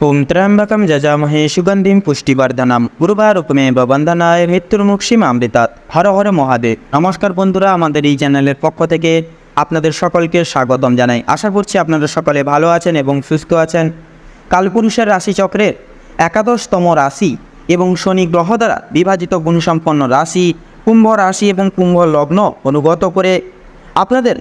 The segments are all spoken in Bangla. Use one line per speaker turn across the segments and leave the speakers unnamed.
ওম ত্র্যম্বকম যজামহে সুগন্ধিম পুষ্টিবর্ধনম গুরুবারুপমেব বন্দনায় মৃত্যুর্মুক্ষীমামৃতাৎ। হর হর মহাদেব। নমস্কার বন্ধুরা, আমাদের এই চ্যানেলের পক্ষ থেকে আপনাদের সকলকে স্বাগতম জানাই। আশা করছি আপনারা সকলে ভালো আছেন এবং সুস্থ আছেন। কালপুরুষের রাশিচক্রের একাদশতম রাশি এবং শনি গ্রহ দ্বারা বিভাজিত গুণসম্পন্ন রাশি কুম্ভ রাশি এবং কুম্ভ লগ্ন অনুগত করে আপনাদের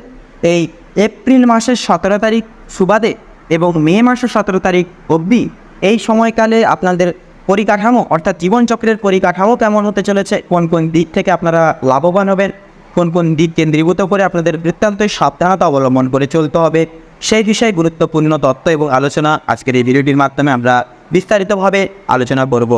এই এপ্রিল মাসের 17 তারিখ সুবাদে এবং মে মাসের 17 তারিখ অবধি এই সময়কালে আপনাদের পরিকাঠামো অর্থাৎ জীবনচক্রের পরিকাঠামো কেমন হতে চলেছে, কোন কোন দিক থেকে আপনারা লাভবান হবেন, কোন কোন দিক কেন্দ্রীভূত করে আপনাদের বৃত্তান্তই সাবধানতা অবলম্বন করে চলতে হবে, সেই বিষয়ে গুরুত্বপূর্ণ তথ্য এবং আলোচনা আজকের এই ভিডিওটির মাধ্যমে আমরা বিস্তারিতভাবে আলোচনা করব।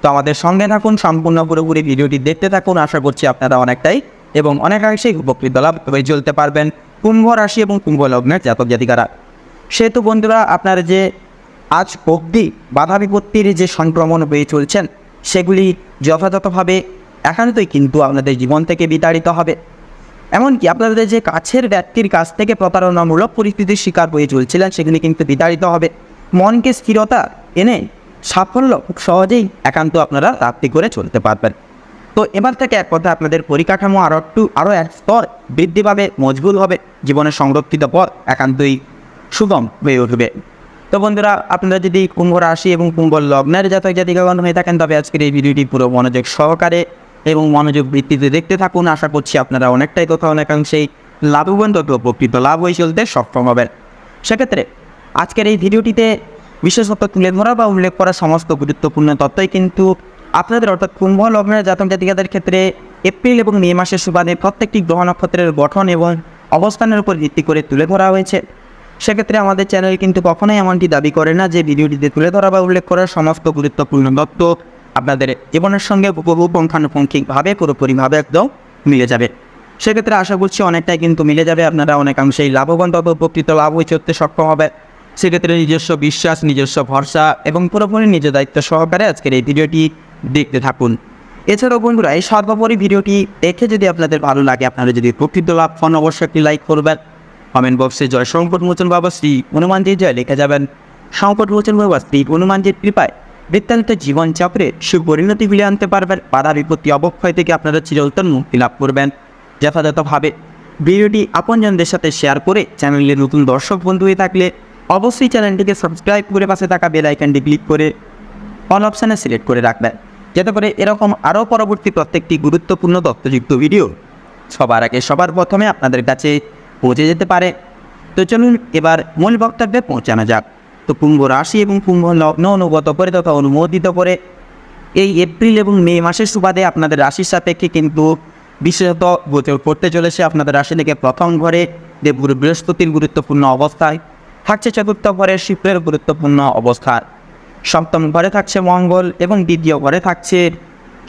তো আমাদের সঙ্গে থাকুন, সম্পূর্ণ পুরোপুরি ভিডিওটি দেখতে থাকুন। আশা করছি আপনারা অনেকটাই এবং অনেকাংশেই উপকৃত লাভ হয়ে চলতে পারবেন কুম্ভ রাশি এবং কুম্ভ লগ্নের জাতক জাতিকারা। সেহেতু বন্ধুরা, আপনারা যে আজ অবধি বাধা বিপত্তির যে সংক্রমণ হয়ে চলছেন সেগুলি যথাযথভাবে একান্তই কিন্তু আপনাদের জীবন থেকে বিতাড়িত হবে। এমনকি আপনাদের যে কাছের ব্যক্তির কাছ থেকে প্রতারণামূলক পরিস্থিতির শিকার হয়ে চলছিলেন সেগুলি কিন্তু বিতাড়িত হবে। মনকে স্থিরতা এনে সাফল্য খুব সহজেই একান্ত আপনারা প্রাপ্তি করে চলতে পারবেন। তো এবার থেকে এক কথা আপনাদের পরিকাঠামো আরও এক স্তর বৃদ্ধি পাবে, মজবুত হবে, জীবনের সংরক্ষিত পথ একান্তই সুগম হয়ে উঠবে। তো বন্ধুরা, আপনারা যদি কুম্ভ রাশি এবং কুম্ভ লগ্নের জাতক জাতিকাগণ হয়ে থাকেন তবে আজকের এই ভিডিওটি পুরো মনোযোগ সহকারে এবং মনোযোগ ভিত্তিতে দেখতে থাকুন। আশা করছি আপনারা অনেকটাই তথা অনেকাংশেই লাভবান তথা উপকৃত লাভ হয়ে চলতে সক্ষম হবেন। সেক্ষেত্রে আজকের এই ভিডিওটিতে বিশেষত তুলে ধরা বা উল্লেখ করা সমস্ত গুরুত্বপূর্ণ তথ্যই কিন্তু আপনাদের অর্থাৎ কুম্ভ লগ্নের জাতক জাতিকাদের ক্ষেত্রে এপ্রিল এবং মে মাসের সুবাদে প্রত্যেকটি গ্রহ নক্ষত্রের গঠন এবং অবস্থানের উপর ভিত্তি করে তুলে ধরা হয়েছে। সেক্ষেত্রে আমাদের চ্যানেল কিন্তু কখনোই এমনটি দাবি করে না যে ভিডিওটিতে তুলে ধরা বা উল্লেখ করার সমস্ত গুরুত্বপূর্ণ তথ্য আপনাদের জীবনের সঙ্গে পুঙ্খানুপুঙ্খিকভাবে পুরোপুরিভাবে একদম মিলে যাবে। সেক্ষেত্রে আশা করছি অনেকটাই কিন্তু মিলে যাবে, আপনারা অনেকাংশেই লাভবান তথা উপকৃত লাভ হয়ে চলতে সক্ষম হবে। সেক্ষেত্রে নিজস্ব বিশ্বাস, নিজস্ব ভরসা এবং পুরোপুরি নিজ দায়িত্ব সহকারে আজকের এই ভিডিওটি দেখতে থাকুন। এছাড়াও বন্ধুরা, এই সর্বোপরি ভিডিওটি দেখে যদি আপনাদের ভালো লাগে, আপনারা যদি উপকৃত লাভ হন অবশ্যই একটি লাইক করবেন। কমেন্ট বক্সে জয় সংকটমোচন বাবা শ্রী হনুমানজির জয় লিখে যাবেন। সংকটমোচন বাবা শ্রী হনুমানজির কৃপায় বৃত্তান্ত জীবনচক্রে সুপরিণতি ফিরে আনতে পারবেন। বাধা বিপত্তি অবক্ষয় থেকে আপনারা চিরন্তন মুক্তি লাভ করবেন যথাযথভাবে। ভিডিওটি আপনজনদের সাথে শেয়ার করে চ্যানেলের নতুন দর্শক বন্ধু হয়ে থাকলে অবশ্যই চ্যানেলটিকে সাবস্ক্রাইব করে পাশে থাকা বেল আইকনটি ক্লিক করে অল অপশানে সিলেক্ট করে রাখবেন, যাতে করে এরকম আরও পরবর্তী প্রত্যেকটি গুরুত্বপূর্ণ তথ্যযুক্ত ভিডিও সবার আগে সবার প্রথমে আপনাদের কাছে পৌঁছে যেতে পারে। তো চলুন এবার মূল বক্তব্যে পৌঁছানো যাক। তো কুম্ভ রাশি এবং কুম্ভ লগ্ন অনুগত করে তথা অনুমোদিত করে এই এপ্রিল এবং মে মাসের সুবাদে আপনাদের রাশির সাপেক্ষে কিন্তু বিশেষত গোচর করতে চলেছে আপনাদের রাশি থেকে প্রথম ঘরে দেবগুরু বৃহস্পতির গুরুত্বপূর্ণ অবস্থায় থাকছে, চতুর্থ ঘরে শুক্রের গুরুত্বপূর্ণ অবস্থান, সপ্তম ঘরে থাকছে মঙ্গল এবং দ্বিতীয় ঘরে থাকছে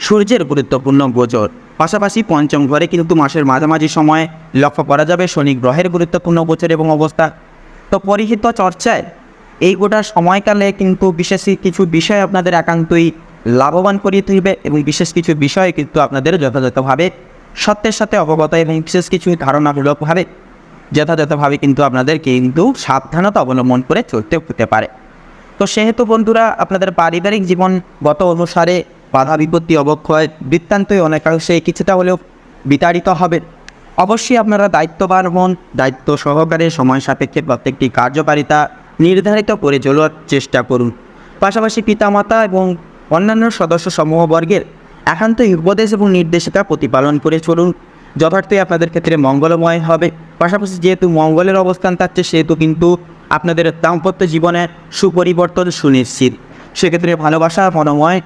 সূর্যের গুরুত্বপূর্ণ গোচর। পাশাপাশি পঞ্চম ঘরে কিন্তু মাসের মাঝামাঝি সময়ে লক্ষ্য করা যাবে শনি গ্রহের গুরুত্বপূর্ণ গোচর এবং অবস্থা। তো পরিহিত চর্চায় এই গোটা সময়কালে কিন্তু বিশেষ কিছু বিষয় আপনাদের একান্তই লাভবান করিয়ে তুলবে এবং বিশেষ কিছু বিষয় কিন্তু আপনাদের যথাযথভাবে সত্যের সাথে অবগত এবং বিশেষ কিছু ধারণামূলকভাবে যথাযথভাবে কিন্তু আপনাদের কিন্তু সাবধানতা অবলম্বন করে চলতে হতে পারে। তো সেহেতু বন্ধুরা, আপনাদের পারিবারিক জীবনগত অনুসারে বাধা বিপত্তি অবক্ষয় বৃত্তান্তই অনেকাংশে কিছুটা হলেও বিতাড়িত হবে। অবশ্যই আপনারা দায়িত্ববান হন, দায়িত্ব সহকারে সময় সাপেক্ষে প্রত্যেকটি কার্যকারিতা নির্ধারিত করে চলার চেষ্টা করুন। পাশাপাশি পিতামাতা এবং অন্যান্য সদস্য সমূহবর্গের একান্তই উপদেশ এবং নির্দেশিকা প্রতিপালন করে চলুন, যথার্থই আপনাদের ক্ষেত্রে মঙ্গলময় হবে। পাশাপাশি যেহেতু মঙ্গলের অবস্থান থাকছে সেহেতু কিন্তু আপনাদের দাম্পত্য জীবনে সুপরিবর্তন সুনিশ্চিত। সেক্ষেত্রে ভালোবাসা মনোময়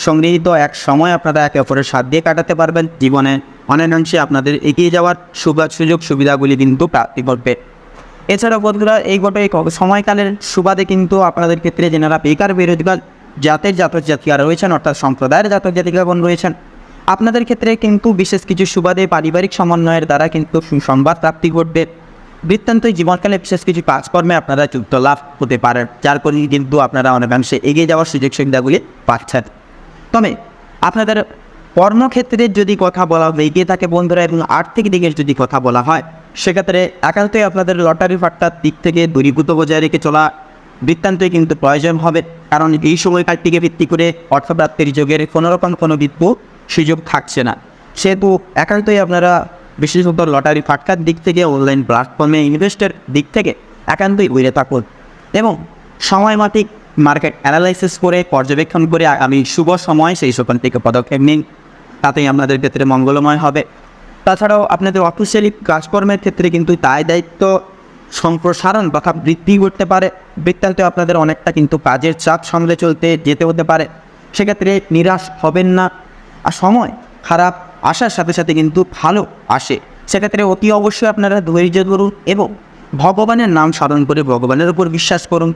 সংগৃহীত এক সময় আপনারা একে অপরের সাথ দিয়ে কাটাতে পারবেন। জীবনে অনেকাংশে আপনাদের এগিয়ে যাওয়ার সুযোগ সুবিধাগুলি কিন্তু প্রাপ্তি করবে। এছাড়াও বন্ধুরা, এই গোটা সময়কালের সুবাদে কিন্তু আপনাদের ক্ষেত্রে যেনারা বেকার বেরোজগার জাতের জাতক জাতিকা রয়েছেন অর্থাৎ সম্প্রদায়ের জাতক জাতিকাগণ রয়েছেন, আপনাদের ক্ষেত্রে কিন্তু বিশেষ কিছু সুবাদে পারিবারিক সমন্বয়ের দ্বারা কিন্তু সুসংবাদ প্রাপ্তি ঘটবে। বৃত্তান্তই জীবনকালে বিশেষ কিছু কাজকর্মে আপনারা যুক্ত লাভ হতে পারেন, যার ফলে কিন্তু আপনারা অনেকাংশে এগিয়ে যাওয়ার সুযোগ সুবিধাগুলি পাচ্ছেন। তবে আপনাদের কর্মক্ষেত্রে যদি কথা বলা এগিয়ে থাকে বন্ধুরা এবং আর্থিক দিকের যদি কথা বলা হয় সেক্ষেত্রে একান্তই আপনাদের লটারি ফাট্টার দিক থেকে দূরীভূত বজায় রেখে চলা বৃত্তান্তই কিন্তু প্রয়োজন হবে, কারণ এই সময়কালটিকে ভিত্তি করে অর্থপ্রাপ্তির যোগের কোনোরকম কোনো সুযোগ থাকছে না। সেহেতু একান্তই আপনারা বিশেষত লটারি ফাটকার দিক থেকে অনলাইন প্ল্যাটফর্মে ইনভেস্টের দিক থেকে একান্তই দূরে থাকুন এবং সময়মাফিক মার্কেট অ্যানালাইসিস করে পর্যবেক্ষণ করে আমি শুভ সময় সেই সকল থেকে পদক্ষেপ নিন, তাতেই আপনাদের ক্ষেত্রে মঙ্গলময় হবে। তাছাড়াও আপনাদের অফিসিয়ালি কাজকর্মের ক্ষেত্রে কিন্তু দায় দায়িত্ব সম্প্রসারণ তথা বৃদ্ধি করতে পারে। বৃত্তান্তে আপনাদের অনেকটা কিন্তু কাজের চাপ সামলে চলতে যেতে হতে পারে, সেক্ষেত্রে নিরাশ হবেন না। আর সময় খারাপ আসার সাথে সাথে কিন্তু ভালো আসে, সেক্ষেত্রে অতি অবশ্যই আপনারা ধৈর্য ধরুন এবং ভগবানের নাম স্মরণ করে ভগবানের উপর বিশ্বাস করুন,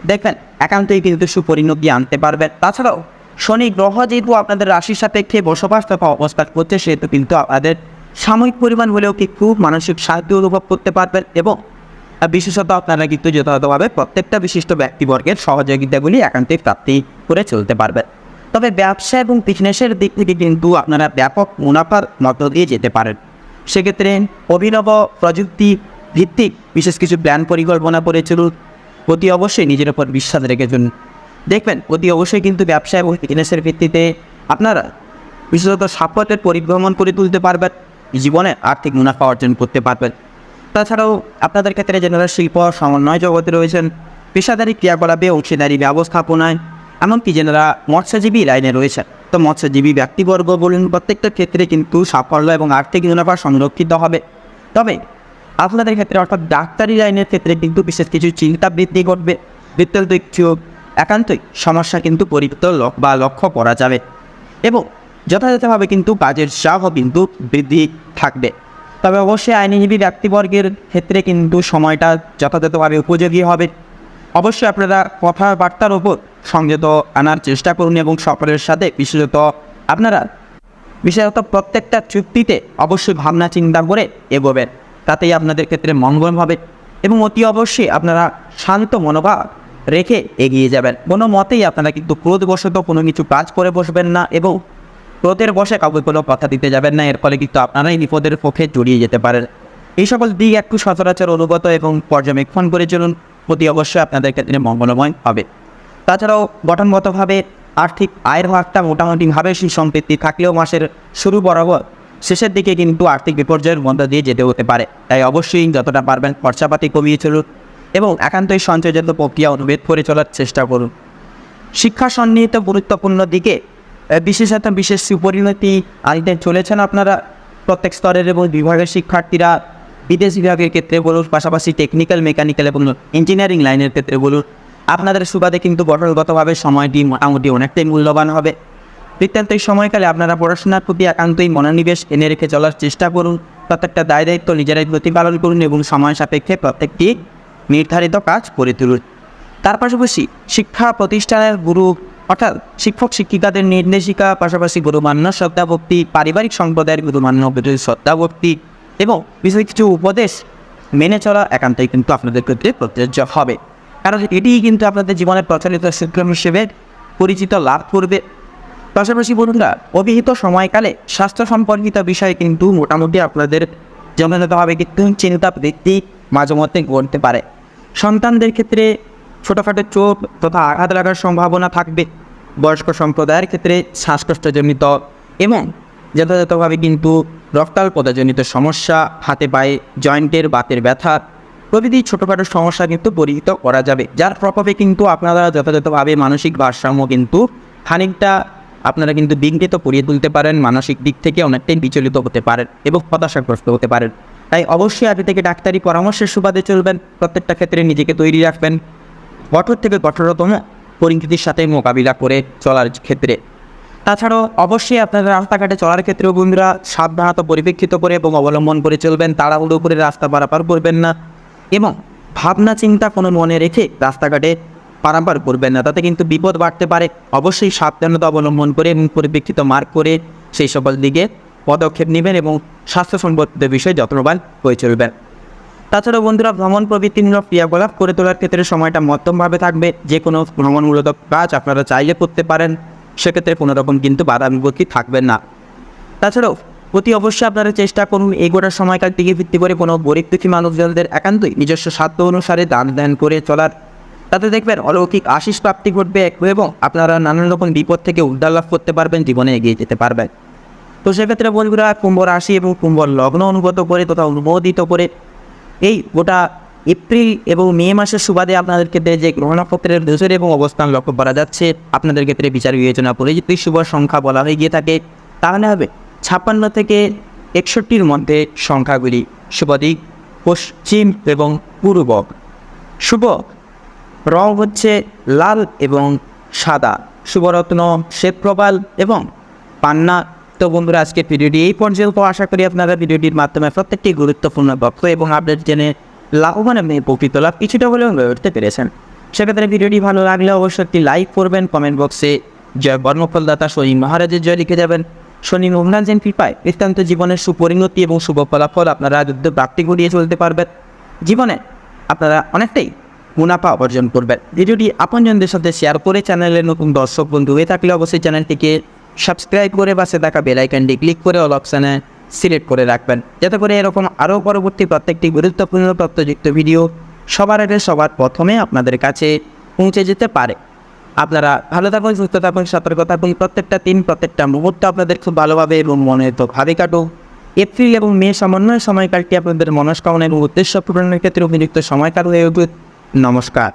দেখবেন একান্তই কিন্তু সুপরিণতি আনতে পারবেন। তাছাড়াও শনি গ্রহ যেহেতু আপনাদের রাশির সাপেক্ষে বসবাস তথা অবস্থান করছে, সেহেতু কিন্তু আপনাদের সাময়িক পরিমাণ হলেও কিন্তু মানসিক সাহায্য অনুভব করতে পারবেন এবং বিশেষত আপনারা কিন্তু যথাযথভাবে প্রত্যেকটা বিশিষ্ট ব্যক্তিবর্গের সহযোগিতাগুলি একান্তই প্রাপ্তি করে চলতে পারবেন। তবে ব্যবসা এবং বিজনেসের দিক থেকে কিন্তু আপনারা ব্যাপক মুনাফার মধ্য দিয়ে যেতে পারেন। সেক্ষেত্রে অভিনব প্রযুক্তি ভিত্তিক বিশেষ কিছু প্ল্যান পরিকল্পনা করে চলুন, অতি অবশ্যই নিজের ওপর বিশ্বাস রেখে চলুন, দেখবেন অতি অবশ্যই কিন্তু ব্যবসা এবং বিজনেসের ভিত্তিতে আপনারা বিশেষত সাফল্যের পরিভ্রমণ করে তুলতে পারবেন, জীবনে আর্থিক মুনাফা অর্জন করতে পারবেন। তাছাড়াও আপনাদের ক্ষেত্রে যারা শিল্প সমন্বয় জগতে রয়েছেন, পেশাদারি ক্রিয়াকলাপে অংশীদারি ব্যবস্থাপনায়, এমনকি যারা মৎস্যজীবী লাইনে রয়েছেন, তো মৎস্যজীবী ব্যক্তিবর্গ বলুন, প্রত্যেকটা ক্ষেত্রে কিন্তু সাফল্য এবং আর্থিক মুনাফা সংরক্ষিত হবে। তবে আপনাদের ক্ষেত্রে অর্থাৎ ডাক্তারি লাইনের ক্ষেত্রে কিন্তু বিশেষ কিছু চিন্তা বৃদ্ধি ঘটবে, বৃত্তান্ত কিছু একান্তই সমস্যা কিন্তু পরিবর্তন বা লক্ষ্য করা যাবে এবং যথাযথভাবে কিন্তু কাজের চাপও কিন্তু বৃদ্ধি থাকবে। তবে অবশ্যই আইনজীবী ব্যক্তিবর্গের ক্ষেত্রে কিন্তু সময়টা যথাযথভাবে উপযোগী হবে। অবশ্যই আপনারা কথাবার্তার ওপর সংযত আনার চেষ্টা করুন এবং সকলের সাথে বিশেষত প্রত্যেকটা চুক্তিতে অবশ্যই ভাবনা চিন্তা করে এগোবেন, তাতেই আপনাদের ক্ষেত্রে মঙ্গল হবে এবং অতি অবশ্যই আপনারা শান্ত মনোভাব রেখে এগিয়ে যাবেন। কোনো মতেই আপনারা কিন্তু ক্রোধবশত কোনো কিছু কাজ করে বসবেন না এবং ক্রোধের বসে কাউকে কোনো কথা দিতে যাবেন না, এর ফলে কিন্তু আপনারাই বিপদের পক্ষে জড়িয়ে যেতে পারেন। এই সকল দিক একটু সচরাচর অনুগত এবং পর্যবেক্ষণ করে চলুন, অতি অবশ্যই আপনাদের ক্ষেত্রে মঙ্গলময় হবে। তাছাড়াও গঠনগতভাবে আর্থিক আয়ের ভাগটা মোটামুটিভাবে সুসম্পৃক্তি থাকলেও মাসের শুরু বরাবর শেষের দিকে কিন্তু আর্থিক বিপর্যয়ের মধ্য দিয়ে যেতে হতে পারে, তাই অবশ্যই যতটা পারবেন খরচাপাতি কমিয়ে চলুন এবং একান্তই সঞ্চয়জাত প্রক্রিয়া অনুভেদ করে চলার চেষ্টা করুন। শিক্ষা সন্নিহিত গুরুত্বপূর্ণ দিকে বিশেষত বিশেষ সুপরিণতি আনতে চলেছেন আপনারা। প্রত্যেক স্তরের এবং বিভাগের শিক্ষার্থীরা বিদেশ বিভাগের ক্ষেত্রে বলুন, পাশাপাশি টেকনিক্যাল, মেকানিক্যাল এবং ইঞ্জিনিয়ারিং লাইনের ক্ষেত্রে বলুন, আপনাদের সুবাদে কিন্তু গঠনগতভাবে সময়টি মোটামুটি অনেকটাই মূল্যবান হবে। বৃত্তান্ত এই সময়কালে আপনারা পড়াশোনার প্রতি একান্তই মনোনিবেশ এনে রেখে চলার চেষ্টা করুন, প্রত্যেকটা দায় দায়িত্ব নিজেরাই প্রতিপালন করুন এবং সময় সাপেক্ষে প্রত্যেকটি নির্ধারিত কাজ করে তুলুন। তার পাশাপাশি শিক্ষা প্রতিষ্ঠানের গুরু অর্থাৎ শিক্ষক শিক্ষিকাদের নির্দেশিকা, পাশাপাশি গুরুমান্য শ্রদ্ধাভক্তি, পারিবারিক সম্প্রদায়ের গুরুমান্য শ্রদ্ধাভক্তি এবং বিশেষ কিছু উপদেশ মেনে চলা একান্তই কিন্তু আপনাদের ক্ষেত্রে প্রযোজ্য হবে, কারণ এটিই কিন্তু আপনাদের জীবনের প্রচলিত শিক্ষণ হিসেবে পরিচিত লাভ করবে। পাশাপাশি বন্ধুরা, অভিহিত সময়কালে স্বাস্থ্য সম্পর্কিত বিষয়ে কিন্তু মোটামুটি আপনাদের যথাযথভাবে কিন্তু চিন্তা বৃদ্ধি মাঝে মধ্যে ঘটতে পারে। সন্তানদের ক্ষেত্রে ছোটোখাটো চোট তথা আঘাত লাগার সম্ভাবনা থাকবে। বয়স্ক সম্প্রদায়ের ক্ষেত্রে শ্বাসকষ্টজনিত এবং যথাযথভাবে কিন্তু রক্তাল্পতাজনিত সমস্যা, হাতে পায়ে জয়েন্টের বাতের ব্যথা প্রভৃতি ছোটোখাটো সমস্যা কিন্তু পরিহিত করা যাবে, যার প্রভাবে কিন্তু আপনারা যথাযথভাবে মানসিক ভারসাম্য কিন্তু খানিকটা আপনারা কিন্তু বিঘ্নিত করিয়ে তুলতে পারেন, মানসিক দিক থেকে অনেকটাই বিচলিত হতে পারেন এবং হতাশাগ্রস্ত হতে পারেন। তাই অবশ্যই আগে থেকে ডাক্তারি পরামর্শের সুবাদে চলবেন, প্রত্যেকটা ক্ষেত্রে নিজেকে তৈরি রাখবেন কঠোর থেকে কঠোরতম পরিস্থিতির সাথে মোকাবিলা করে চলার ক্ষেত্রে। তাছাড়াও অবশ্যই আপনারা রাস্তাঘাটে চলার ক্ষেত্রেও বন্ধুরা সাবধানতা পরিপ্রেক্ষিত করে এবং অবলম্বন করে চলবেন, তাড়াহুড়ো করে রাস্তা পারাপার করবেন না এবং ভাবনা চিন্তা কোনো মনে রেখে রাস্তাঘাটে পারাপার করবেন না, তাতে কিন্তু বিপদ বাড়তে পারে। অবশ্যই সাবধানতা অবলম্বন করে এবং পরিপ্রেক্ষিত মার্ক করে সেই সকল দিকে পদক্ষেপ নেবেন এবং স্বাস্থ্য সম্পর্কিত বিষয়ে যত্নবান হয়ে চলবেন। তাছাড়াও বন্ধুরা, ভ্রমণ প্রবৃত্তিমূলক ক্রিয়াকলাপ করে তোলার ক্ষেত্রে সময়টা মধ্যমভাবে থাকবে। যে কোনো ভ্রমণমূলক কাজ আপনারা চাইলে করতে পারেন, সেক্ষেত্রে কোনো রকম কিন্তু বাধা বিপত্তি থাকবেন না। তাছাড়াও অতি অবশ্যই আপনারা চেষ্টা করুন এই গোটা সময়কাল দিকে ভিত্তি করে কোনো গরিব দুঃখী মানুষজনদের একান্তই নিজস্ব সাধ্য অনুসারে দান ধ্যান করে চলার, তাতে দেখবেন অলৌকিক আশিস প্রাপ্তি ঘটবে এবং আপনারা নানান রকম বিপদ থেকে উদ্ধার লাভ করতে পারবেন, জীবনে এগিয়ে যেতে পারবেন। তো সেক্ষেত্রে বন্ধুরা, কুম্ভ রাশি এবং কুম্ভ লগ্ন অনুগত করে তথা অনুমোদিত করে এই গোটা এপ্রিল এবং মে মাসের সুবাদে আপনাদের ক্ষেত্রে যে গ্রহ নক্ষত্রের দোষের এবং অবস্থান লক্ষ্য করা যাচ্ছে, আপনাদের ক্ষেত্রে বিচার বিবেচনা করে যদি শুভ সংখ্যা বলা হয়ে গিয়ে থাকে তাহলে হবে 56 থেকে 61-র মধ্যে সংখ্যাগুলি। শুভ দিক পশ্চিম এবং পূর্ব। শুভ রং হচ্ছে লাল এবং সাদা। শুভরত্ন শ্বেতপ্রবাল এবং পান্না। তো বন্ধুরা, আজকের ভিডিওটি এই পর্যন্ত। আশা করি আপনারা ভিডিওটির মাধ্যমে প্রত্যেকটি গুরুত্বপূর্ণ তথ্য এবং আপডেট জেনে লাভবান এবং উপকৃত লাভ কিছুটা হলেও হয়ে উঠতে পেরেছেন। সেক্ষেত্রে ভিডিওটি ভালো লাগলে অবশ্যই একটি লাইক করবেন, কমেন্ট বক্সে জয় কর্মফলদাতা শনি মহারাজের জয় লিখে যাবেন। শনি মহারাজের কৃপায় নিতান্ত জীবনের সুপরিণতি এবং শুভ ফলাফল আপনারা যুদ্ধ প্রাপ্তি ঘটিয়ে চলতে পারবেন। জীবনে আপনারা অনেকটাই মুনাফা অর্জন করবেন। ভিডিওটি আপনজনদের সাথে শেয়ার করে চ্যানেলের নতুন দর্শক বন্ধু হয়ে থাকলে অবশ্যই চ্যানেলটিকে সাবস্ক্রাইব করে পাশে থাকা বেল আইকনটি ক্লিক করে অল অপশানে সিলেক্ট করে রাখবেন, যাতে করে এরকম আরও পরবর্তী প্রত্যেকটি গুরুত্বপূর্ণ তথ্যযুক্ত ভিডিও সবার আগে সবার প্রথমে আপনাদের কাছে পৌঁছে যেতে পারে। আপনারা ভালো থাকুন, সুস্থ থাকুন, সতর্ক থাকুন। প্রত্যেকটা দিন প্রত্যেকটা মুহূর্ত আপনাদের খুব ভালোভাবে এবং মনে তো ভাবে কাটুক। এপ্রিল এবং মে সমন্বয় সময়কালটি আপনাদের মনস্কামনা এবং উদ্দেশ্য পূরণের ক্ষেত্রে উপযুক্ত সময়কাল হয়ে উঠুক। নমস্কার।